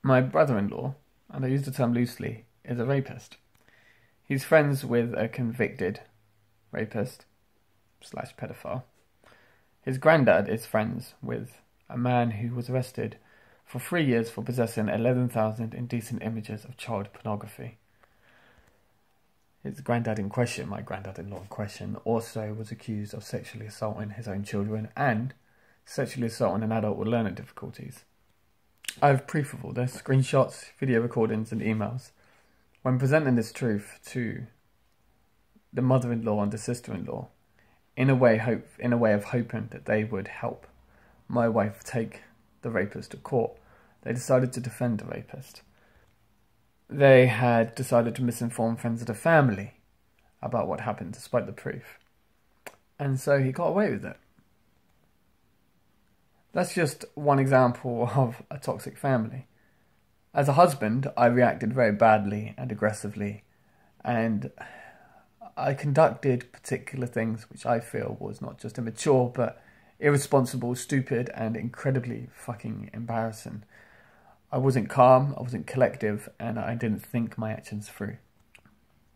My brother-in-law, and I use the term loosely, is a rapist. He's friends with a convicted rapist slash pedophile. His granddad is friends with a man who was arrested for 3 years for possessing 11,000 indecent images of child pornography. His granddad in question, my granddad-in-law in question, also was accused of sexually assaulting his own children and sexually assaulting an adult with learning difficulties. I have proof of all this, screenshots, video recordings and emails. When presenting this truth to the mother-in-law and the sister-in-law, in a way of hoping that they would help my wife take the rapist to court, they decided to defend the rapist. They had decided to misinform friends of the family about what happened despite the proof. And so he got away with it. That's just one example of a toxic family. As a husband, I reacted very badly and aggressively, and I conducted particular things which I feel was not just immature, but irresponsible, stupid, and incredibly fucking embarrassing. I wasn't calm, I wasn't collective, and I didn't think my actions through.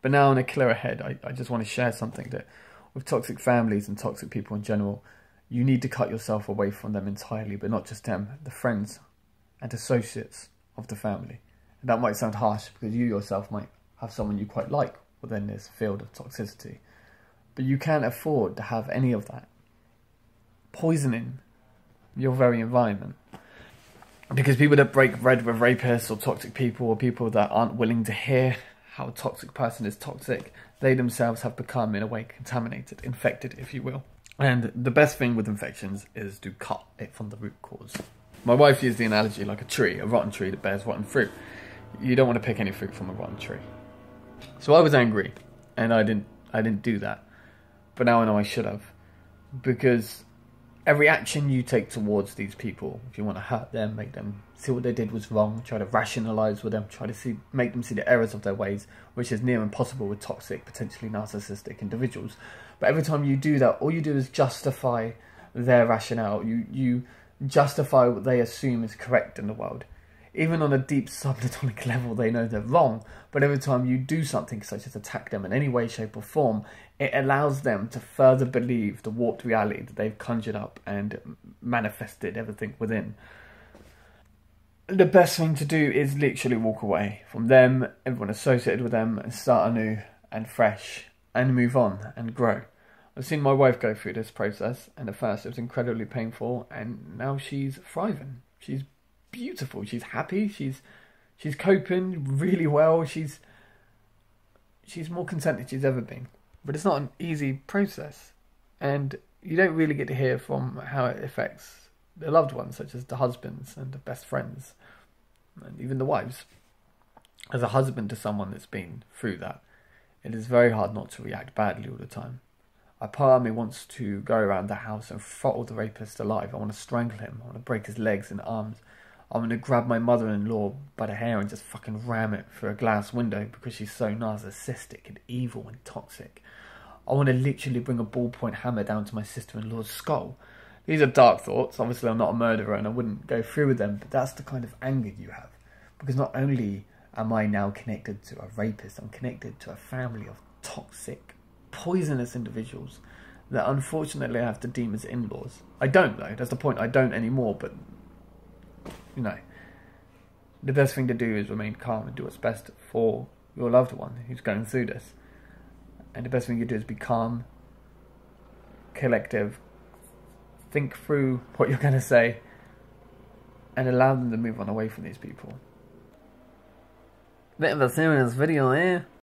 But now on a clearer head, I just want to share something that with toxic families and toxic people in general, you need to cut yourself away from them entirely, but not just them, the friends and associates of the family. And that might sound harsh because you yourself might have someone you quite like within this field of toxicity. But you can't afford to have any of that poisoning your very environment. Because people that break bread with rapists or toxic people or people that aren't willing to hear how a toxic person is toxic, they themselves have become, in a way, contaminated, infected, if you will. And the best thing with infections is to cut it from the root cause. My wife used the analogy like a tree, a rotten tree that bears rotten fruit. You don't want to pick any fruit from a rotten tree. So I was angry, and I didn't do that. But now I know I should have. Because every action you take towards these people, if you want to hurt them, make them see what they did was wrong, try to rationalise with them, try to make them see the errors of their ways, which is near impossible with toxic, potentially narcissistic individuals. But every time you do that, all you do is justify their rationale. You justify what they assume is correct in the world. Even on a deep subatomic level, they know they're wrong. But every time you do something such as attack them in any way, shape or form, it allows them to further believe the warped reality that they've conjured up and manifested everything within. The best thing to do is literally walk away from them, everyone associated with them, and start anew and fresh and move on and grow. I've seen my wife go through this process, and at first it was incredibly painful, and now she's thriving. She's beautiful. She's happy. She's coping really well. She's more content than she's ever been. But it's not an easy process, and you don't really get to hear from how it affects the loved ones, such as the husbands and the best friends, and even the wives. As a husband to someone that's been through that, it is very hard not to react badly all the time. A part of me wants to go around the house and throttle the rapist alive. I want to strangle him. I want to break his legs and arms. I want to grab my mother-in-law by the hair and just fucking ram it through a glass window because she's so narcissistic and evil and toxic. I want to literally bring a ballpoint hammer down to my sister-in-law's skull. These are dark thoughts. Obviously, I'm not a murderer and I wouldn't go through with them, but that's the kind of anger you have. Because not only am I now connected to a rapist, I'm connected to a family of toxic, poisonous individuals that unfortunately I have to deem as in-laws. I don't though, that's the point, I don't anymore, but you know, the best thing to do is remain calm and do what's best for your loved one who's going through this. And the best thing you do is be calm, collective, think through what you're going to say, and allow them to move on away from these people. Bit of a serious video, eh?